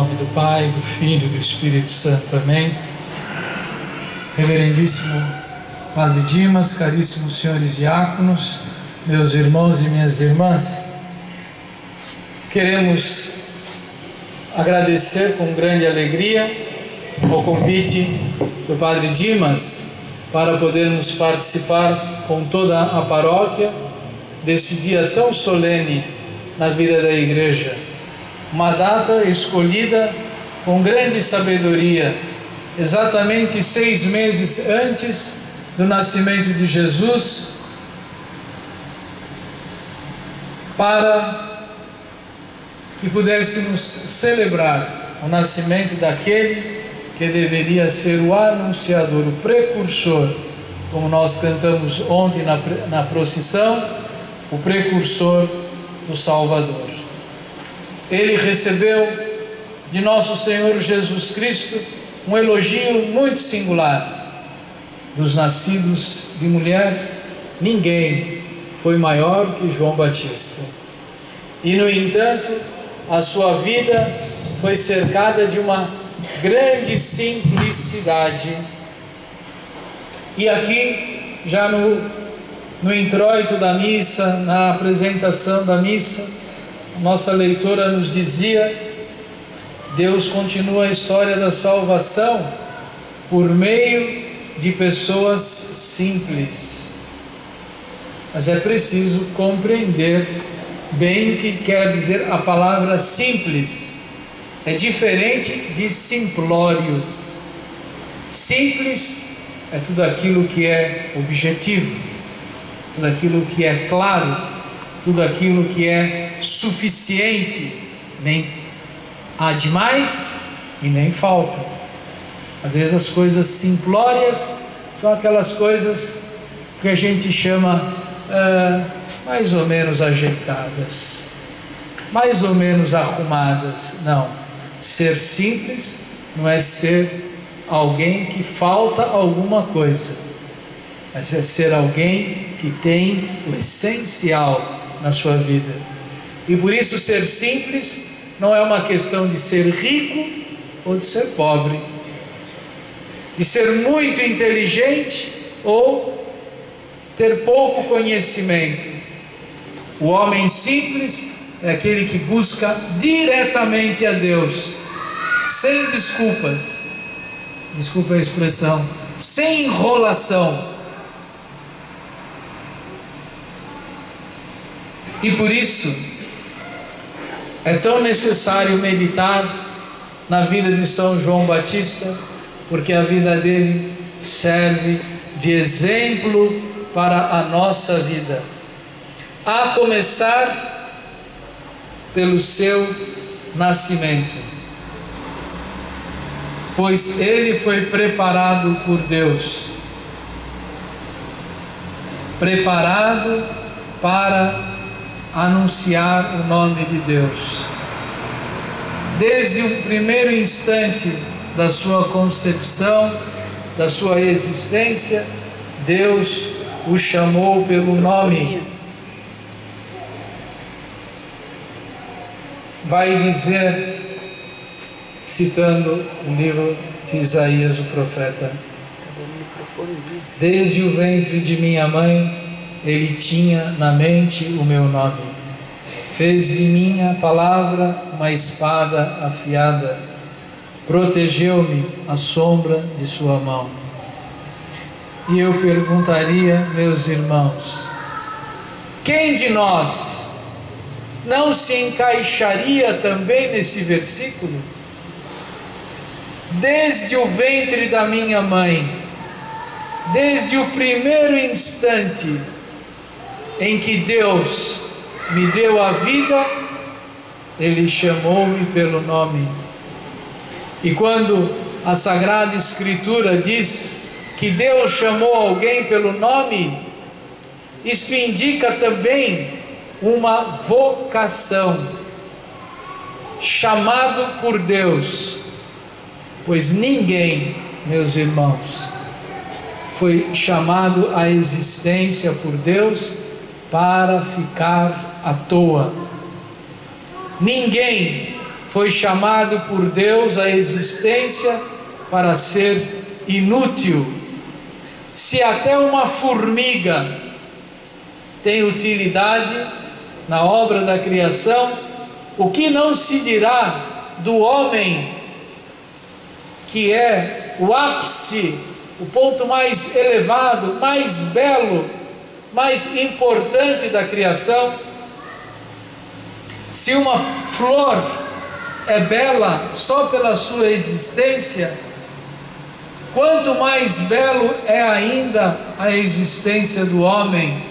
nome do Pai, do Filho e do Espírito Santo. Amém. Reverendíssimo Padre Dimas, caríssimos senhores diáconos, meus irmãos e minhas irmãs, queremos agradecer com grande alegria ao convite do Padre Dimas para podermos participar com toda a paróquia desse dia tão solene na vida da Igreja. Uma data escolhida com grande sabedoria, exatamente 6 meses antes do nascimento de Jesus, para que pudéssemos celebrar o nascimento daquele que deveria ser o anunciador, o precursor, como nós cantamos ontem na procissão, o precursor do Salvador. Ele recebeu de nosso Senhor Jesus Cristo um elogio muito singular. Dos nascidos de mulher, ninguém foi maior que João Batista. E, no entanto, a sua vida foi cercada de uma grande simplicidade. E aqui, já no introito da missa, na apresentação da missa, nossa leitora nos dizia: Deus continua a história da salvação por meio de pessoas simples. Mas é preciso compreender bem o que quer dizer a palavra simples. É diferente de simplório. Simples é tudo aquilo que é objetivo, tudo aquilo que é claro, tudo aquilo que é suficiente. Nem há demais e nem falta. Às vezes as coisas simplórias são aquelas coisas que a gente chama mais ou menos ajeitadas, mais ou menos arrumadas. Não, ser simples não é ser alguém que falta alguma coisa, mas é ser alguém que tem o essencial na sua vida. E por isso ser simples não é uma questão de ser rico ou de ser pobre, de ser muito inteligente ou ter pouco conhecimento. O homem simples é aquele que busca diretamente a Deus, sem desculpas, desculpa a expressão, sem enrolação. E por isso é tão necessário meditar na vida de São João Batista, porque a vida dele serve de exemplo para a nossa vida, a começar pelo seu nascimento, pois ele foi preparado por Deus, preparado para anunciar o nome de Deus. Desde o primeiro instante da sua concepção, da sua existência, Deus o chamou pelo nome. Vai dizer, citando o livro de Isaías, o profeta: desde o ventre de minha mãe, Ele tinha na mente o meu nome. Fez de minha palavra uma espada afiada. Protegeu-me à sombra de sua mão. E eu perguntaria, meus irmãos, quem de nós não se encaixaria também nesse versículo? Desde o ventre da minha mãe, desde o primeiro instante em que Deus me deu a vida, Ele chamou-me pelo nome. E quando a Sagrada Escritura diz que Deus chamou alguém pelo nome, isso indica também uma vocação, chamado por Deus, pois ninguém, meus irmãos, foi chamado à existência por Deus para ficar à toa. Ninguém foi chamado por Deus à existência para ser inútil. Se até uma formiga tem utilidade na obra da criação, o que não se dirá do homem, que é o ápice, o ponto mais elevado, mais belo, mais importante da criação? Se uma flor é bela só pela sua existência, quanto mais belo é ainda a existência do homem,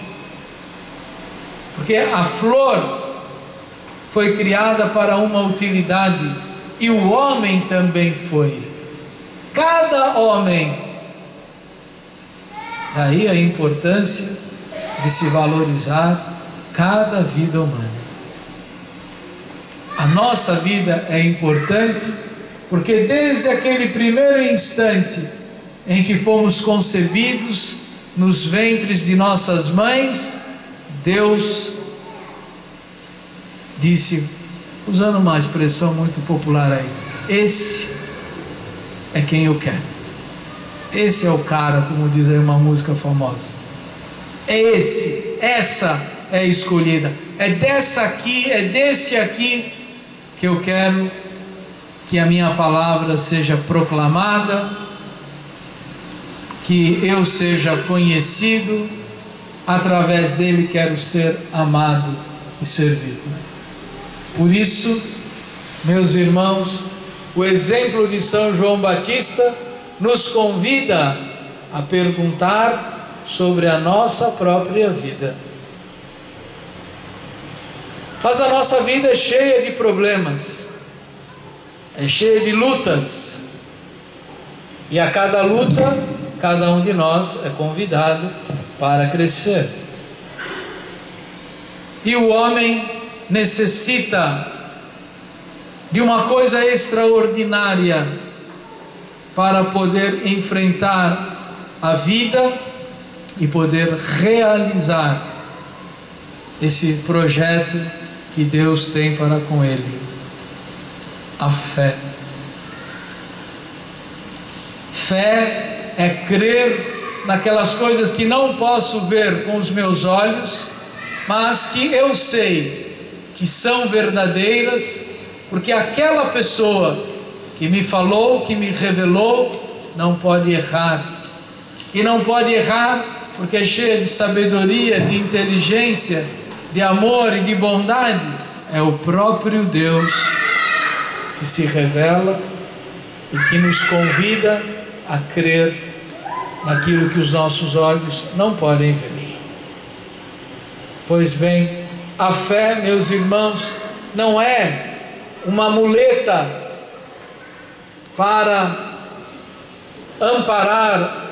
porque a flor foi criada para uma utilidade e o homem também foi. Cada homem. Daí a importância de se valorizar cada vida humana. A nossa vida é importante porque desde aquele primeiro instante em que fomos concebidos nos ventres de nossas mães, Deus disse, usando uma expressão muito popular aí, esse é quem eu quero. Esse é o cara, como diz aí uma música famosa. É esse, essa é a escolhida. É dessa aqui, é deste aqui que eu quero que a minha palavra seja proclamada, que eu seja conhecido, através dele quero ser amado e servido. Por isso, meus irmãos, o exemplo de São João Batista nos convida a perguntar sobre a nossa própria vida. Mas a nossa vida é cheia de problemas, é cheia de lutas, e a cada luta, cada um de nós é convidado para crescer. E o homem necessita de uma coisa extraordinária para poder enfrentar a vida e poder realizar esse projeto que Deus tem para com ele: a fé. Fé é crer naquelas coisas que não posso ver com os meus olhos, mas que eu sei que são verdadeiras, porque aquela pessoa que me falou, que me revelou, não pode errar. E não pode errar porque é cheia de sabedoria, de inteligência, de amor e de bondade. É o próprio Deus que se revela e que nos convida a crer naquilo que os nossos olhos não podem ver. Pois bem, a fé, meus irmãos, não é uma muleta para amparar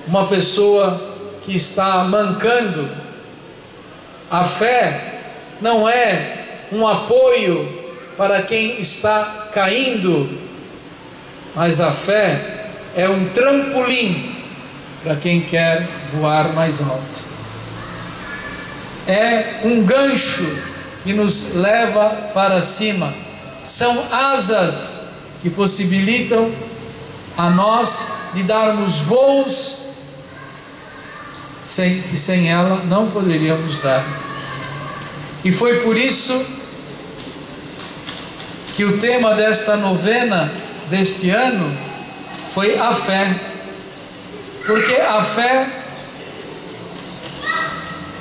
uma pessoa que está mancando. A fé não é um apoio para quem está caindo, mas a fé é um trampolim para quem quer voar mais alto. É um gancho que nos leva para cima. São asas que possibilitam a nós de darmos voos que sem ela não poderíamos dar. E foi por isso que o tema desta novena deste ano foi a fé. Porque a fé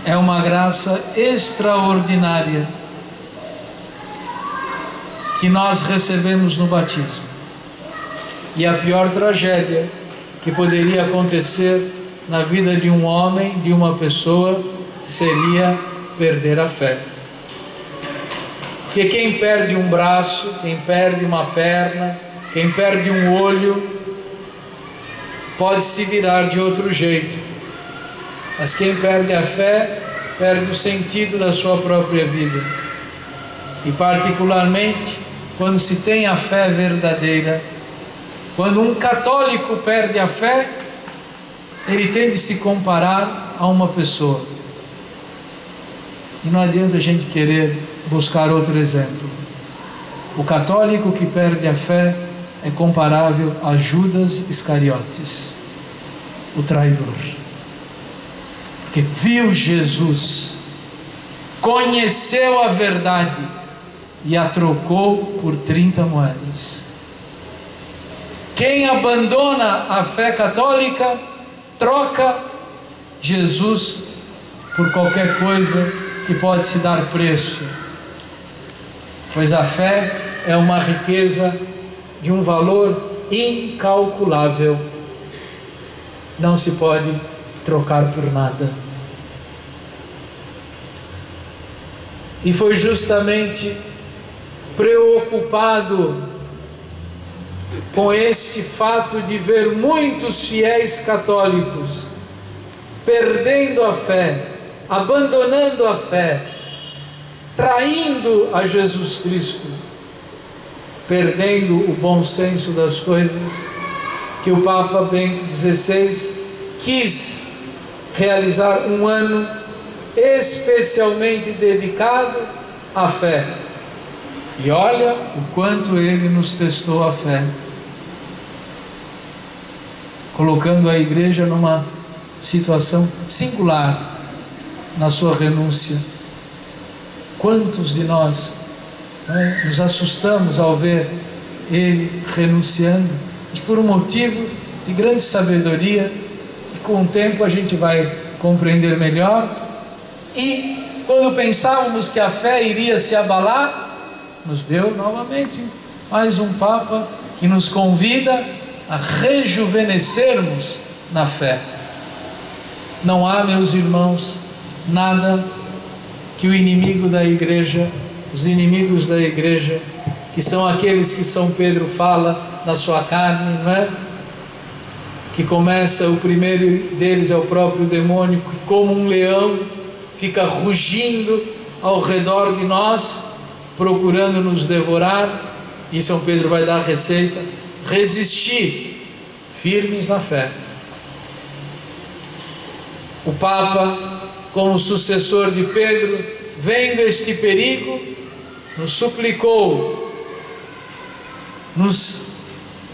é uma graça extraordinária que nós recebemos no batismo. E a pior tragédia que poderia acontecer na vida de um homem, de uma pessoa, seria perder a fé. Porque quem perde um braço, quem perde uma perna, quem perde um olho, pode se virar de outro jeito. Mas quem perde a fé, perde o sentido da sua própria vida. E particularmente, quando se tem a fé verdadeira, quando um católico perde a fé, ele tem de se comparar a uma pessoa. E não adianta a gente querer buscar outro exemplo. O católico que perde a fé é comparável a Judas Iscariotes, o traidor, que viu Jesus, conheceu a verdade e a trocou por 30 moedas. Quem abandona a fé católica troca Jesus por qualquer coisa que pode se dar preço, pois a fé é uma riqueza de um valor incalculável, não se pode trocar por nada. E foi justamente preocupado com este fato de ver muitos fiéis católicos perdendo a fé, abandonando a fé, traindo a Jesus Cristo, perdendo o bom senso das coisas, que o Papa Bento XVI quis realizar um ano especialmente dedicado à fé. E olha o quanto ele nos testou a fé, colocando a igreja numa situação singular na sua renúncia. Quantos de nós nos assustamos ao ver ele renunciando, mas por um motivo de grande sabedoria, e com o tempo a gente vai compreender melhor. E quando pensávamos que a fé iria se abalar, nos deu novamente mais um Papa que nos convida a rejuvenescermos na fé. Não há, meus irmãos, nada que o inimigo da igreja, os inimigos da igreja, que são aqueles que São Pedro fala na sua carne, não é? Que começa, o primeiro deles é o próprio demônio, que como um leão fica rugindo ao redor de nós, procurando nos devorar. E São Pedro vai dar a receita: resistir firmes na fé. O Papa, como sucessor de Pedro, vendo este perigo, nos suplicou, nos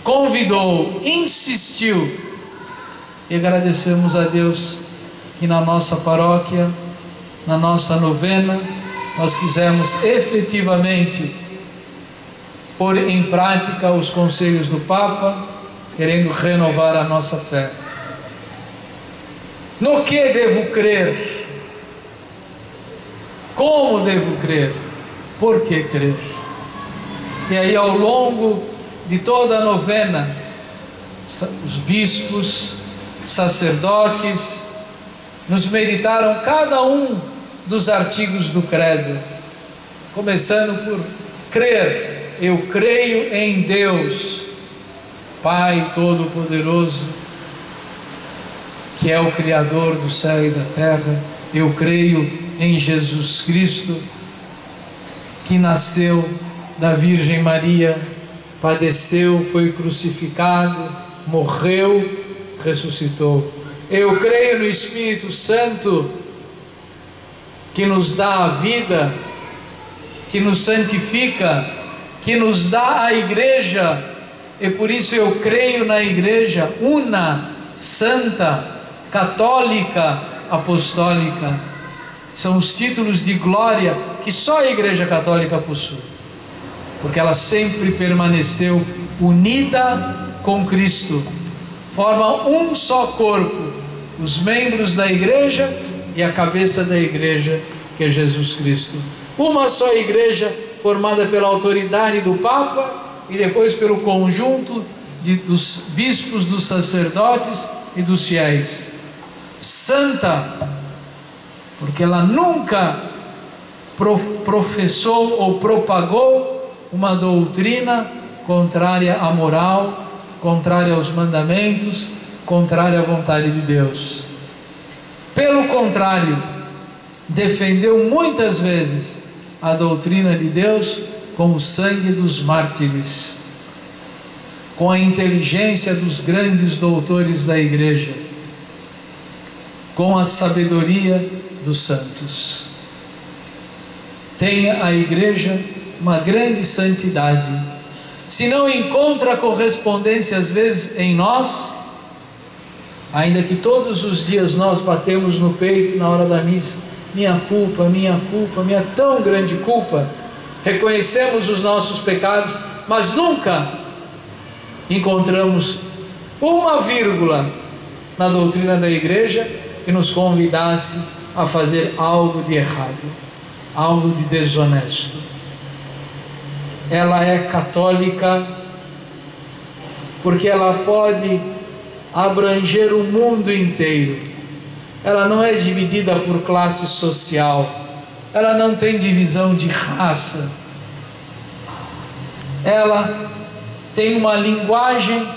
convidou, insistiu, e agradecemos a Deus que na nossa paróquia, na nossa novena, nós quisemos efetivamente pôr em prática os conselhos do Papa, querendo renovar a nossa fé. No que devo crer? Como devo crer? Por que crer? E aí, ao longo de toda a novena, os bispos, sacerdotes, nos meditaram cada um dos artigos do credo, começando por crer. Eu creio em Deus, Pai Todo-Poderoso, que é o Criador do céu e da terra. Eu creio em Jesus Cristo, que nasceu da Virgem Maria, padeceu, foi crucificado, morreu, ressuscitou. Eu creio no Espírito Santo, que nos dá a vida, que nos santifica, que nos dá a igreja, e por isso eu creio na igreja una, santa, católica, apostólica. São os títulos de glória que só a Igreja Católica possui, porque ela sempre permaneceu unida com Cristo, forma um só corpo, os membros da igreja e a cabeça da igreja, que é Jesus Cristo. Uma só igreja formada pela autoridade do Papa e depois pelo conjunto dos bispos, dos sacerdotes e dos fiéis. Santa, porque ela nunca professou ou propagou uma doutrina contrária à moral, contrária aos mandamentos, contrária à vontade de Deus. Pelo contrário, defendeu muitas vezes a doutrina de Deus com o sangue dos mártires, com a inteligência dos grandes doutores da igreja, com a sabedoria dos santos. Tenha a igreja uma grande santidade. Se não encontra correspondência às vezes em nós, ainda que todos os dias nós batemos no peito na hora da missa, minha culpa, minha tão grande culpa, reconhecemos os nossos pecados, mas nunca encontramos uma vírgula na doutrina da igreja que nos convidasse a fazer algo de errado, algo de desonesto. Ela é católica porque ela pode abranger o mundo inteiro. Ela não é dividida por classe social, ela não tem divisão de raça, ela tem uma linguagem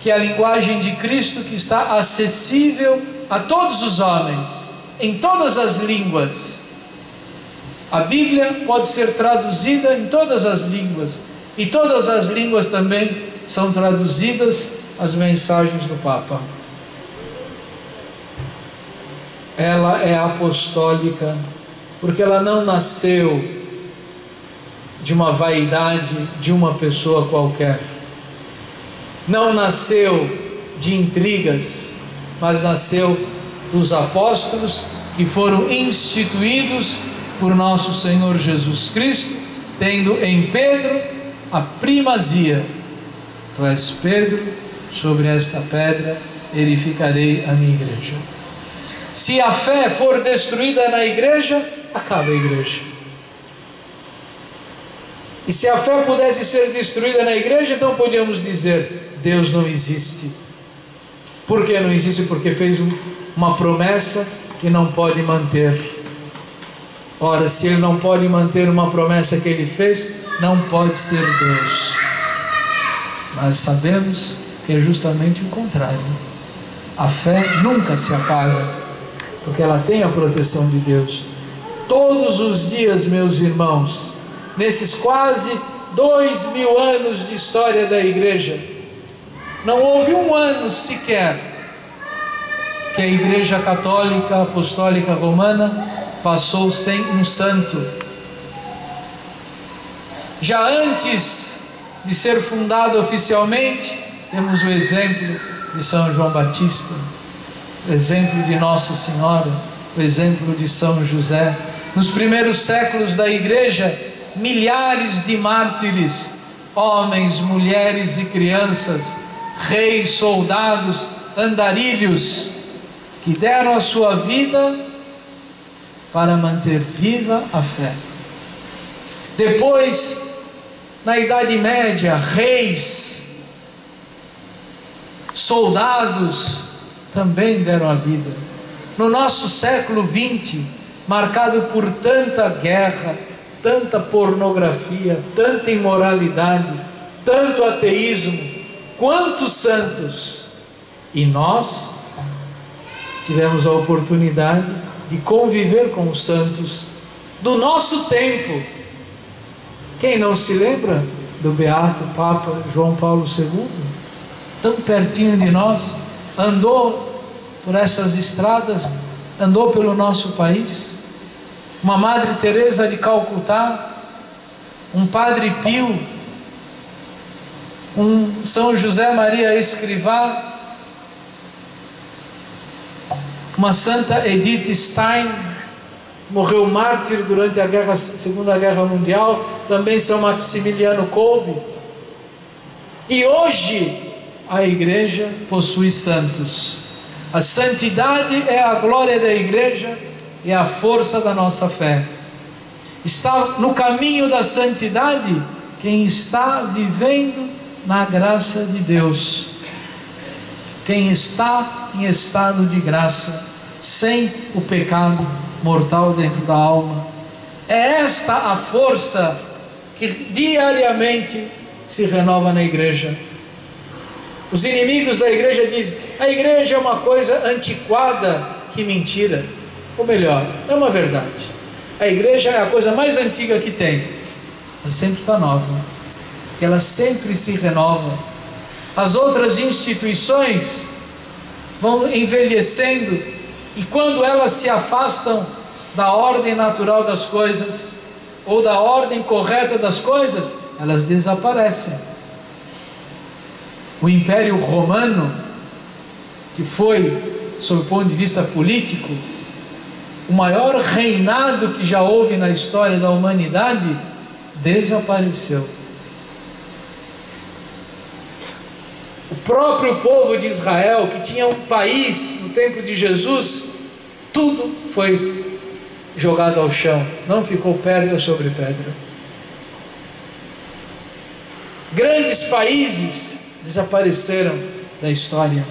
que é a linguagem de Cristo, que está acessível a todos os homens, em todas as línguas. A Bíblia pode ser traduzida em todas as línguas, e todas as línguas também são traduzidas as mensagens do Papa. Ela é apostólica porque ela não nasceu de uma vaidade de uma pessoa qualquer, não nasceu de intrigas, mas nasceu dos apóstolos que foram instituídos por nosso Senhor Jesus Cristo, tendo em Pedro a primazia. Tu és Pedro, sobre esta pedra edificarei a minha igreja. Se a fé for destruída na igreja, acaba a igreja. E se a fé pudesse ser destruída na igreja, então podíamos dizer: Deus não existe. Por que não existe? Porque fez uma promessa que não pode manter. Ora, se Ele não pode manter uma promessa que Ele fez, não pode ser Deus. Mas sabemos que é justamente o contrário. A fé nunca se apaga, porque ela tem a proteção de Deus. Todos os dias, meus irmãos, nesses quase 2000 anos de história da igreja, não houve um ano sequer que a Igreja Católica Apostólica Romana passou sem um santo. Já antes de ser fundada oficialmente, temos o exemplo de São João Batista, o exemplo de Nossa Senhora, o exemplo de São José. Nos primeiros séculos da igreja, milhares de mártires, homens, mulheres e crianças, reis, soldados, andarilhos, que deram a sua vida para manter viva a fé. Depois, na Idade Média, reis, soldados também deram a vida. No nosso século XX, marcado por tanta guerra, tanta pornografia, tanta imoralidade, tanto ateísmo, quantos santos, e nós tivemos a oportunidade de conviver com os santos do nosso tempo. Quem não se lembra do beato Papa João Paulo II, tão pertinho de nós, andou por essas estradas, andou pelo nosso país? Uma Madre Teresa de Calcutá, um Padre Pio, um São José Maria Escrivá, uma Santa Edith Stein, morreu mártir durante a Segunda Guerra Mundial, também São Maximiliano Kolbe. E hoje a igreja possui santos. A santidade é a glória da igreja e a força da nossa fé. Está no caminho da santidade quem está vivendo na graça de Deus, quem está em estado de graça, sem o pecado mortal dentro da alma. É esta a força que diariamente se renova na igreja. Os inimigos da igreja dizem: a igreja é uma coisa antiquada. Que mentira! Ou melhor, é uma verdade. A igreja é a coisa mais antiga que tem. Ela sempre está nova, ela sempre se renova. As outras instituições vão envelhecendo, e quando elas se afastam da ordem natural das coisas, ou da ordem correta das coisas, elas desaparecem. O Império Romano, que foi, sob o ponto de vista político, o maior reinado que já houve na história da humanidade, desapareceu. O próprio povo de Israel, que tinha um país no tempo de Jesus, tudo foi jogado ao chão, não ficou pedra sobre pedra. Grandes países desapareceram da história.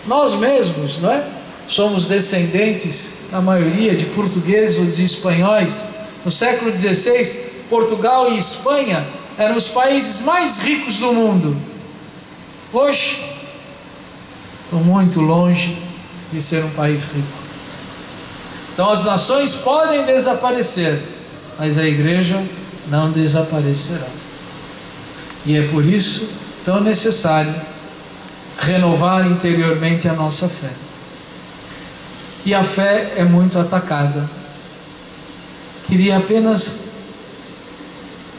Nós mesmos, não é? Somos descendentes, na maioria, de portugueses ou de espanhóis. No século XVI, Portugal e Espanha eram os países mais ricos do mundo. Hoje, estão muito longe de ser um país rico. Então as nações podem desaparecer, mas a igreja não desaparecerá. E é por isso tão necessário renovar interiormente a nossa fé. E a fé é muito atacada. Queria apenas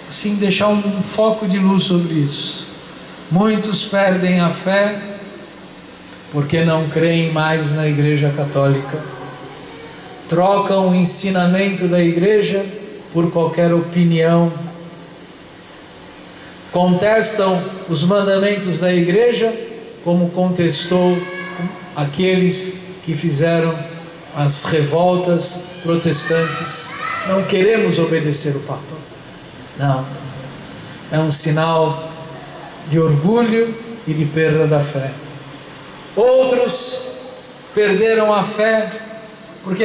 assim deixar um foco de luz sobre isso. Muitos perdem a fé porque não creem mais na Igreja Católica. Trocam o ensinamento da igreja por qualquer opinião. Contestam os mandamentos da igreja como contestou aqueles que fizeram as revoltas protestantes. Não queremos obedecer o Papa. Não. É um sinal de orgulho e de perda da fé. Outros perderam a fé porque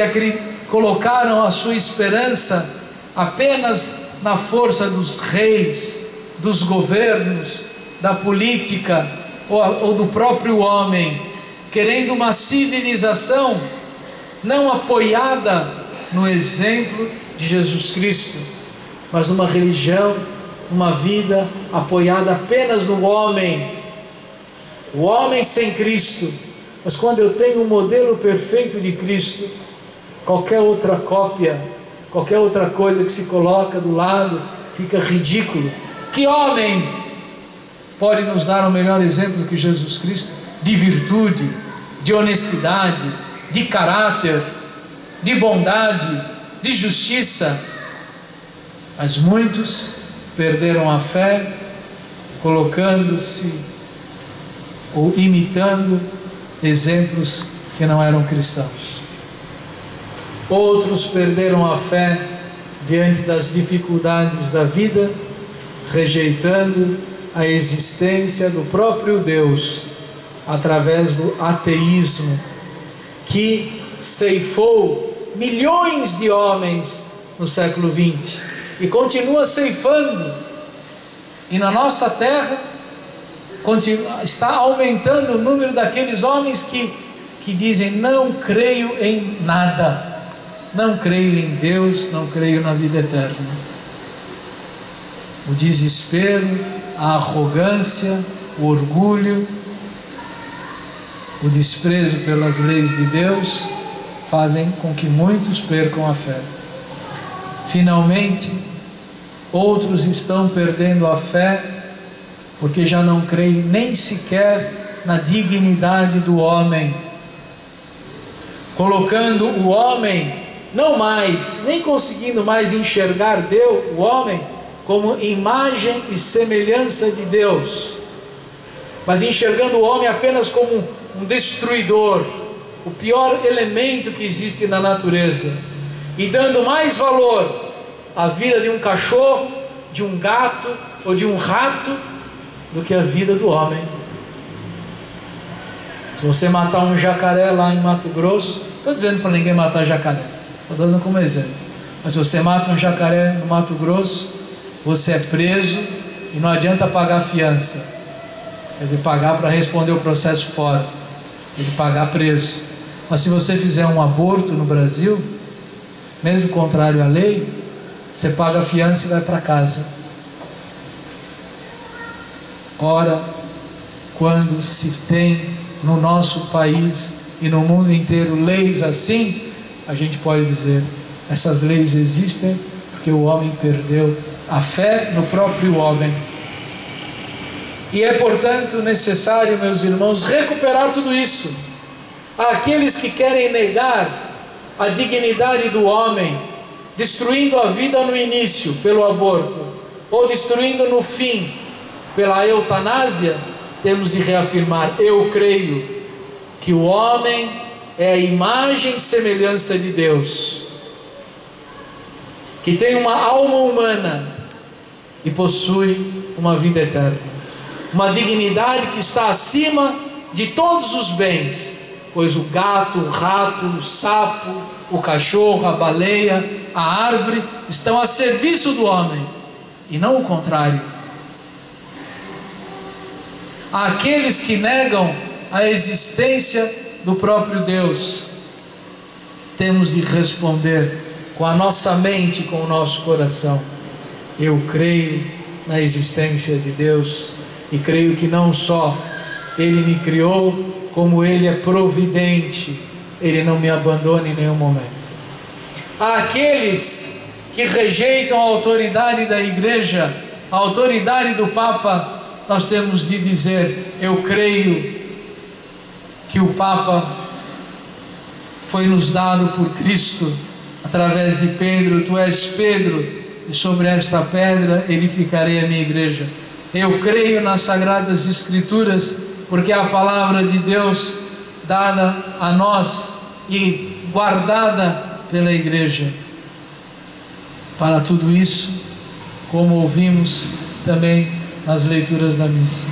colocaram a sua esperança apenas na força dos reis, dos governos, da política ou do próprio homem, querendo uma civilização não apoiada no exemplo de Jesus Cristo, mas numa religião, uma vida apoiada apenas no homem, o homem sem Cristo. Mas quando eu tenho um modelo perfeito de Cristo, qualquer outra cópia, qualquer outra coisa que se coloca do lado, fica ridículo. Que homem pode nos dar o melhor exemplo que Jesus Cristo? De virtude, de honestidade, de caráter, de bondade, de justiça. Mas muitos perderam a fé, colocando-se ou imitando exemplos que não eram cristãos. Outros perderam a fé diante das dificuldades da vida, rejeitando a existência do próprio Deus através do ateísmo, que ceifou milhões de homens no século XX e continua ceifando. E na nossa terra está aumentando o número daqueles homens que dizem: não creio em nada. Não creio em Deus, não creio na vida eterna. O desespero, a arrogância, o orgulho, o desprezo pelas leis de Deus fazem com que muitos percam a fé. Finalmente, outros estão perdendo a fé porque já não creem nem sequer na dignidade do homem, colocando o homem não mais, nem conseguindo mais enxergar Deus, o homem, como imagem e semelhança de Deus, mas enxergando o homem apenas como um destruidor, o pior elemento que existe na natureza, e dando mais valor à vida de um cachorro, de um gato ou de um rato do que a vida do homem. Se você matar um jacaré lá em Mato Grosso, estou dizendo para ninguém matar jacaré, estou dando como exemplo, mas se você mata um jacaré no Mato Grosso, você é preso e não adianta pagar fiança, quer dizer, pagar para responder o processo fora, tem que pagar preso. Mas se você fizer um aborto no Brasil, mesmo contrário à lei, você paga a fiança e vai para casa. Ora, quando se tem no nosso país e no mundo inteiro leis assim, a gente pode dizer: Essas leis existem porque o homem perdeu a fé no próprio homem. E é, portanto, necessário, meus irmãos, recuperar tudo isso. Aqueles que querem negar a dignidade do homem, destruindo a vida no início pelo aborto, ou destruindo no fim pela eutanásia, temos de reafirmar: eu creio que o homem é a imagem e semelhança de Deus, que tem uma alma humana e possui uma vida eterna, uma dignidade que está acima de todos os bens, pois o gato, o rato, o sapo, o cachorro, a baleia, a árvore estão a serviço do homem e não o contrário. Aqueles que negam a existência do próprio Deus, temos de responder com a nossa mente, com o nosso coração: eu creio na existência de Deus e creio que não só Ele me criou, como Ele é providente, Ele não me abandona em nenhum momento. Aqueles que rejeitam a autoridade da Igreja, a autoridade do Papa, nós temos de dizer: eu creio que o Papa foi nos dado por Cristo, através de Pedro. Tu és Pedro, e sobre esta pedra edificarei a minha igreja. Eu creio nas Sagradas Escrituras, porque é a palavra de Deus dada a nós e guardada pela igreja. Para tudo isso, como ouvimos também nas leituras da missa,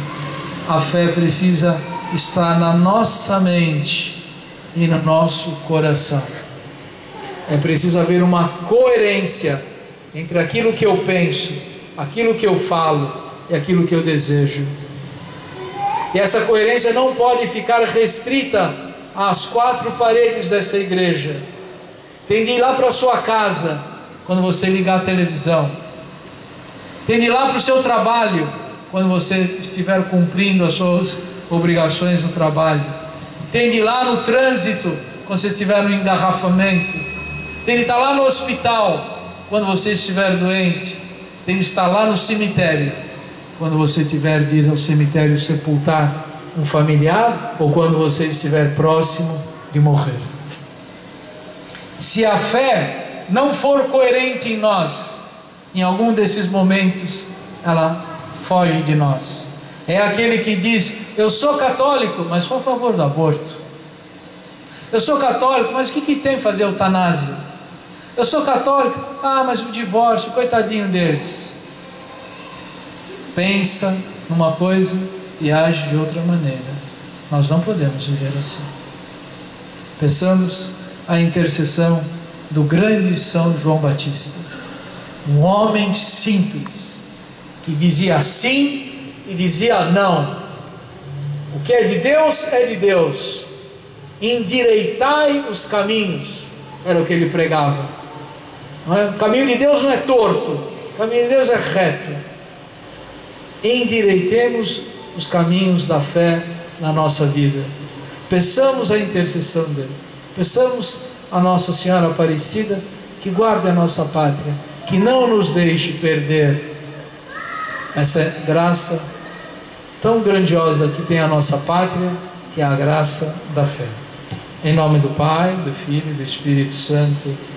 a fé precisa estar na nossa mente e no nosso coração. É preciso haver uma coerência entre aquilo que eu penso, aquilo que eu falo e aquilo que eu desejo. E essa coerência não pode ficar restrita às quatro paredes dessa igreja. Tem de ir lá para a sua casa quando você ligar a televisão. Tem de ir lá para o seu trabalho quando você estiver cumprindo as suas obrigações no trabalho. Tem de ir lá no trânsito quando você estiver no engarrafamento. Tem de estar lá no hospital quando você estiver doente. Tem de estar lá no cemitério quando você tiver de ir ao cemitério sepultar um familiar, ou quando você estiver próximo de morrer. Se a fé não for coerente em nós, em algum desses momentos ela foge de nós. É aquele que diz: eu sou católico, mas sou a favor do aborto. Eu sou católico, mas o que tem fazer eutanásia? Eu sou católico, mas o divórcio, coitadinho deles. Pensa numa coisa e age de outra maneira. Nós não podemos viver assim. Peçamos a intercessão do grande São João Batista, um homem simples, que dizia sim e dizia não. O que é de Deus é de Deus. Endireitai os caminhos, era o que ele pregava. Não é? O caminho de Deus não é torto, o caminho de Deus é reto. Endireitemos os caminhos da fé na nossa vida. Peçamos a intercessão dele. Peçamos a Nossa Senhora Aparecida que guarde a nossa pátria, que não nos deixe perder essa graça tão grandiosa que tem a nossa pátria, que é a graça da fé. Em nome do Pai, do Filho e do Espírito Santo.